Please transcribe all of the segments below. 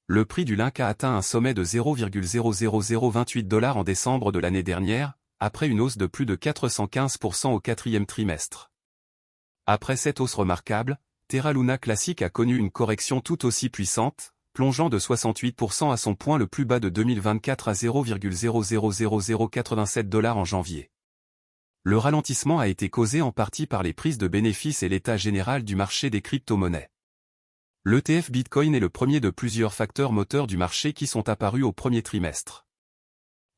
Le prix du Link a atteint un sommet de 0,00028 $ en décembre de l'année dernière, après une hausse de plus de 415% au quatrième trimestre. Après cette hausse remarquable, Terra Luna Classic a connu une correction tout aussi puissante, plongeant de 68% à son point le plus bas de 2024 à 0,000087 $ en janvier. Le ralentissement a été causé en partie par les prises de bénéfices et l'état général du marché des crypto-monnaies. L'ETF Bitcoin est le premier de plusieurs facteurs moteurs du marché qui sont apparus au premier trimestre.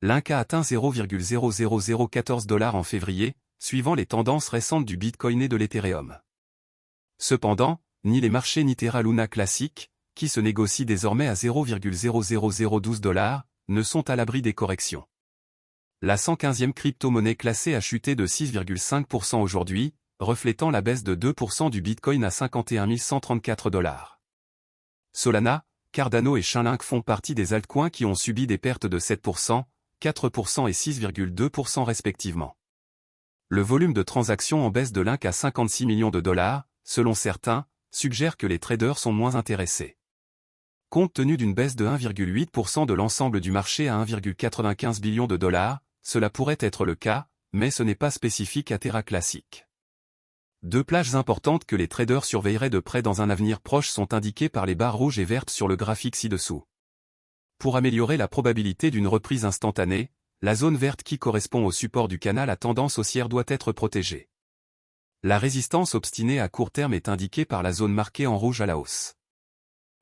Link a atteint 0,00014 $ en février, suivant les tendances récentes du Bitcoin et de l'Ethereum. Cependant, ni les marchés ni Terra Luna Classic, qui se négocient désormais à 0,00012 $, ne sont à l'abri des corrections. La 115e crypto-monnaie classée a chuté de 6,5% aujourd'hui, reflétant la baisse de 2% du Bitcoin à 51 134 $. Solana, Cardano et Chainlink font partie des altcoins qui ont subi des pertes de 7%, 4% et 6,2% respectivement. Le volume de transactions en baisse de Link à 56 millions de $, selon certains, suggère que les traders sont moins intéressés. Compte tenu d'une baisse de 1,8% de l'ensemble du marché à 1,95 billion de $, cela pourrait être le cas, mais ce n'est pas spécifique à Terra Classic. Deux plages importantes que les traders surveilleraient de près dans un avenir proche sont indiquées par les barres rouges et vertes sur le graphique ci-dessous. Pour améliorer la probabilité d'une reprise instantanée, la zone verte qui correspond au support du canal à tendance haussière doit être protégée. La résistance obstinée à court terme est indiquée par la zone marquée en rouge à la hausse.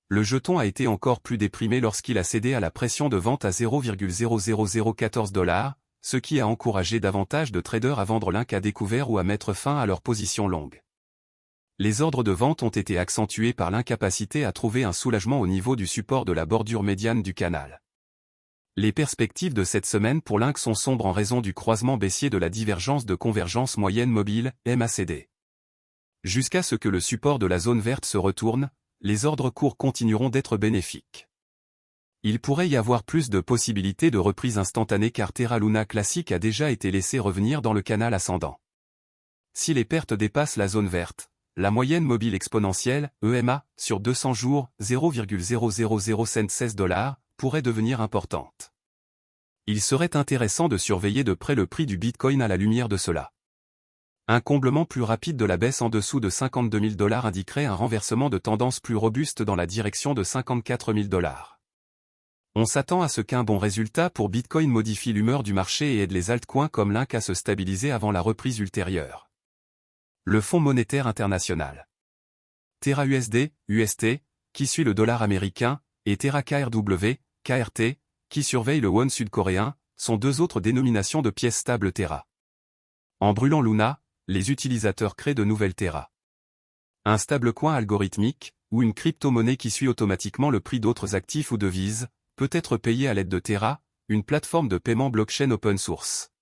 Le jeton a été encore plus déprimé lorsqu'il a cédé à la pression de vente à 0,00014 $, ce qui a encouragé davantage de traders à vendre Link à découvert ou à mettre fin à leur position longue. Les ordres de vente ont été accentués par l'incapacité à trouver un soulagement au niveau du support de la bordure médiane du canal. Les perspectives de cette semaine pour Link sont sombres en raison du croisement baissier de la divergence de convergence moyenne mobile, MACD. Jusqu'à ce que le support de la zone verte se retourne, les ordres courts continueront d'être bénéfiques. Il pourrait y avoir plus de possibilités de reprise instantanée car Terra Luna Classic a déjà été laissé revenir dans le canal ascendant. Si les pertes dépassent la zone verte, la moyenne mobile exponentielle, EMA, sur 200 jours, 0,00016 $, pourrait devenir importante. Il serait intéressant de surveiller de près le prix du Bitcoin à la lumière de cela. Un comblement plus rapide de la baisse en dessous de 52 000 $ indiquerait un renversement de tendance plus robuste dans la direction de 54 000 $. On s'attend à ce qu'un bon résultat pour Bitcoin modifie l'humeur du marché et aide les altcoins comme Link à se stabiliser avant la reprise ultérieure. Le Fonds monétaire international. Terra USD, UST, qui suit le dollar américain, et Terra KRW, KRT, qui surveille le won sud-coréen, sont deux autres dénominations de pièces stables Terra. En brûlant Luna, les utilisateurs créent de nouvelles Terra. Un stablecoin algorithmique, ou une crypto-monnaie qui suit automatiquement le prix d'autres actifs ou devises, peut être payé à l'aide de Terra, une plateforme de paiement blockchain open source.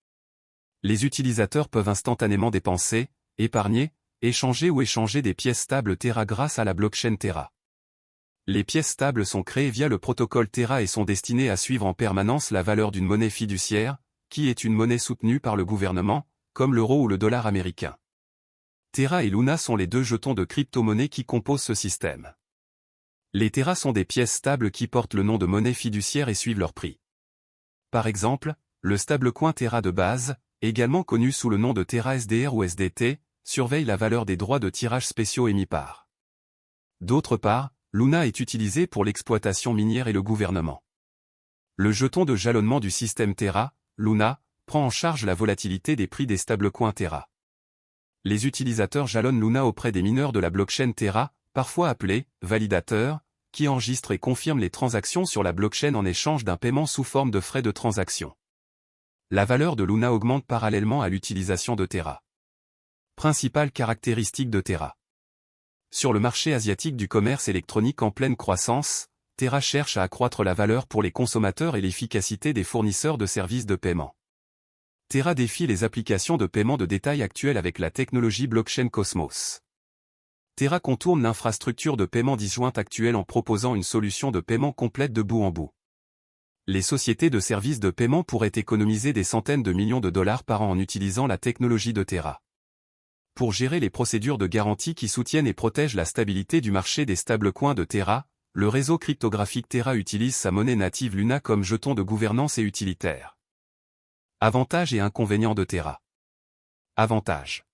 Les utilisateurs peuvent instantanément dépenser, épargner, échanger ou échanger des pièces stables Terra grâce à la blockchain Terra. Les pièces stables sont créées via le protocole Terra et sont destinées à suivre en permanence la valeur d'une monnaie fiduciaire, qui est une monnaie soutenue par le gouvernement, comme l'euro ou le dollar américain. Terra et Luna sont les deux jetons de crypto-monnaie qui composent ce système. Les Terra sont des pièces stables qui portent le nom de monnaie fiduciaire et suivent leur prix. Par exemple, le stablecoin Terra de base, également connu sous le nom de Terra SDR ou SDT, surveille la valeur des droits de tirage spéciaux émis par. D'autre part, Luna est utilisé pour l'exploitation minière et le gouvernement. Le jeton de jalonnement du système Terra, Luna, prend en charge la volatilité des prix des stablecoins Terra. Les utilisateurs jalonnent Luna auprès des mineurs de la blockchain Terra, parfois appelés validateurs, qui enregistrent et confirment les transactions sur la blockchain en échange d'un paiement sous forme de frais de transaction. La valeur de Luna augmente parallèlement à l'utilisation de Terra. Principales caractéristiques de Terra. Sur le marché asiatique du commerce électronique en pleine croissance, Terra cherche à accroître la valeur pour les consommateurs et l'efficacité des fournisseurs de services de paiement. Terra défie les applications de paiement de détail actuelles avec la technologie blockchain Cosmos. Terra contourne l'infrastructure de paiement disjointe actuelle en proposant une solution de paiement complète de bout en bout. Les sociétés de services de paiement pourraient économiser des centaines de millions de dollars par an en utilisant la technologie de Terra. Pour gérer les procédures de garantie qui soutiennent et protègent la stabilité du marché des stablecoins de Terra, le réseau cryptographique Terra utilise sa monnaie native Luna comme jeton de gouvernance et utilitaire. Avantages et inconvénients de Terra. Avantages.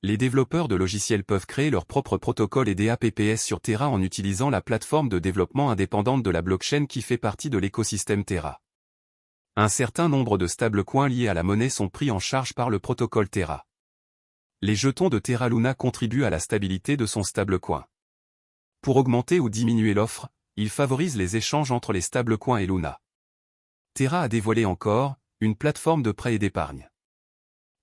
Les développeurs de logiciels peuvent créer leur propre protocole et DApps sur Terra en utilisant la plateforme de développement indépendante de la blockchain qui fait partie de l'écosystème Terra. Un certain nombre de stablecoins liés à la monnaie sont pris en charge par le protocole Terra. Les jetons de Terra Luna contribuent à la stabilité de son stablecoin. Pour augmenter ou diminuer l'offre, il favorise les échanges entre les stablecoins et Luna. Terra a dévoilé encore une plateforme de prêt et d'épargne.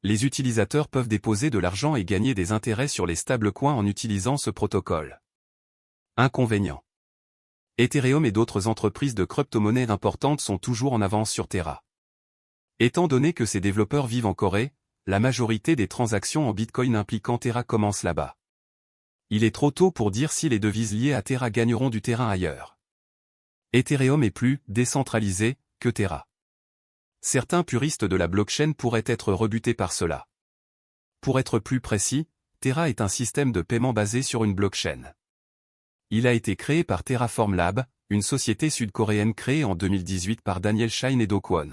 Les utilisateurs peuvent déposer de l'argent et gagner des intérêts sur les stablecoins en utilisant ce protocole. Inconvénients. Ethereum et d'autres entreprises de crypto-monnaies importantes sont toujours en avance sur Terra. Étant donné que ces développeurs vivent en Corée, la majorité des transactions en Bitcoin impliquant Terra commencent là-bas. Il est trop tôt pour dire si les devises liées à Terra gagneront du terrain ailleurs. Ethereum est plus décentralisé que Terra. Certains puristes de la blockchain pourraient être rebutés par cela. Pour être plus précis, Terra est un système de paiement basé sur une blockchain. Il a été créé par Terraform Lab, une société sud-coréenne créée en 2018 par Daniel Shine et Do Kwon.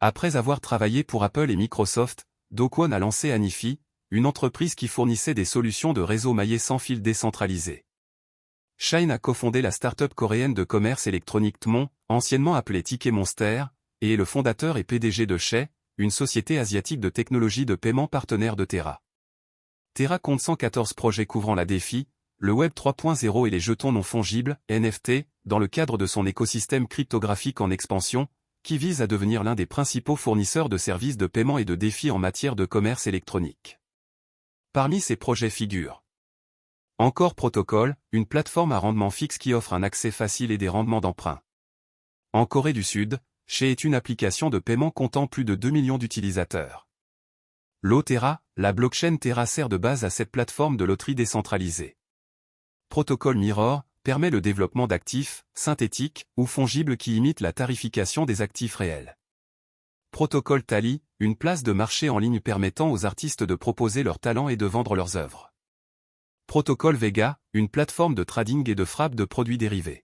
Après avoir travaillé pour Apple et Microsoft, Do Kwon a lancé Anifi, une entreprise qui fournissait des solutions de réseau maillé sans fil décentralisé. Shine a cofondé la start-up coréenne de commerce électronique Tmon, anciennement appelée Ticket Monster, et est le fondateur et PDG de Shay, une société asiatique de technologie de paiement partenaire de Terra. Terra compte 114 projets couvrant la DeFi, le Web 3.0 et les jetons non fongibles, NFT, dans le cadre de son écosystème cryptographique en expansion, qui vise à devenir l'un des principaux fournisseurs de services de paiement et de DeFi en matière de commerce électronique. Parmi ces projets figurent Encore Protocol, une plateforme à rendement fixe qui offre un accès facile et des rendements d'emprunt. En Corée du Sud, Shay est une application de paiement comptant plus de 2 millions d'utilisateurs. Terra, la blockchain Terra sert de base à cette plateforme de loterie décentralisée. Protocol Mirror permet le développement d'actifs, synthétiques ou fongibles qui imitent la tarification des actifs réels. Protocol Tally, une place de marché en ligne permettant aux artistes de proposer leurs talents et de vendre leurs œuvres. Protocol Vega, une plateforme de trading et de frappe de produits dérivés.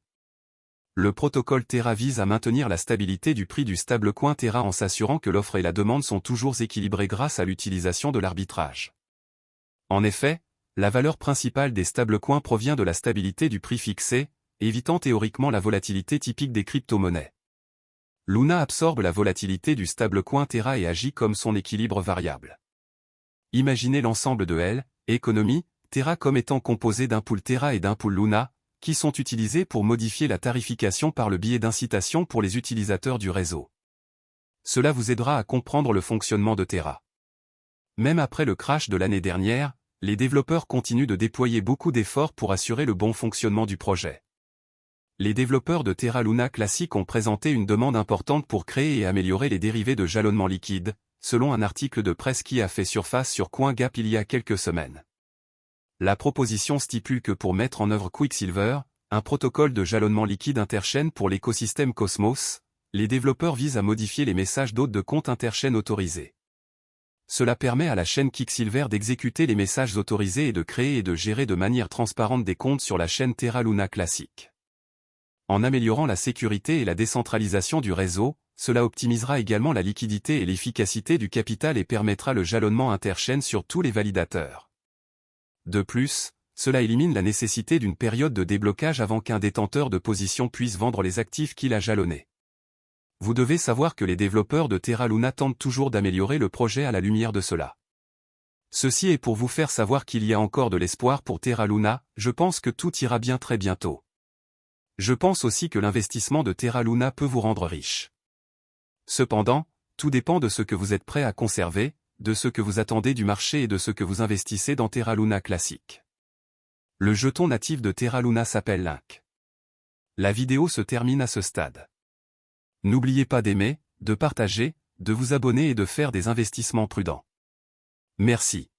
Le protocole Terra vise à maintenir la stabilité du prix du stablecoin Terra en s'assurant que l'offre et la demande sont toujours équilibrées grâce à l'utilisation de l'arbitrage. En effet, la valeur principale des stablecoins provient de la stabilité du prix fixé, évitant théoriquement la volatilité typique des crypto-monnaies. Luna absorbe la volatilité du stablecoin Terra et agit comme son équilibre variable. Imaginez l'ensemble de L, économie, Terra comme étant composé d'un pool Terra et d'un pool Luna, qui sont utilisés pour modifier la tarification par le biais d'incitations pour les utilisateurs du réseau. Cela vous aidera à comprendre le fonctionnement de Terra. Même après le crash de l'année dernière, les développeurs continuent de déployer beaucoup d'efforts pour assurer le bon fonctionnement du projet. Les développeurs de Terra Luna Classic ont présenté une demande importante pour créer et améliorer les dérivés de jalonnement liquide, selon un article de presse qui a fait surface sur CoinGap il y a quelques semaines. La proposition stipule que pour mettre en œuvre Quicksilver, un protocole de jalonnement liquide interchaîne pour l'écosystème Cosmos, les développeurs visent à modifier les messages d'hôtes de compte interchaîne autorisés. Cela permet à la chaîne Quicksilver d'exécuter les messages autorisés et de créer et de gérer de manière transparente des comptes sur la chaîne Terra Luna Classic. En améliorant la sécurité et la décentralisation du réseau, cela optimisera également la liquidité et l'efficacité du capital et permettra le jalonnement interchaîne sur tous les validateurs. De plus, cela élimine la nécessité d'une période de déblocage avant qu'un détenteur de position puisse vendre les actifs qu'il a jalonnés. Vous devez savoir que les développeurs de Terra Luna tentent toujours d'améliorer le projet à la lumière de cela. Ceci est pour vous faire savoir qu'il y a encore de l'espoir pour Terra Luna, je pense que tout ira bien très bientôt. Je pense aussi que l'investissement de Terra Luna peut vous rendre riche. Cependant, tout dépend de ce que vous êtes prêt à conserver, de ce que vous attendez du marché et de ce que vous investissez dans Terra Luna Classic. Le jeton natif de Terra Luna s'appelle Link. La vidéo se termine à ce stade. N'oubliez pas d'aimer, de partager, de vous abonner et de faire des investissements prudents. Merci.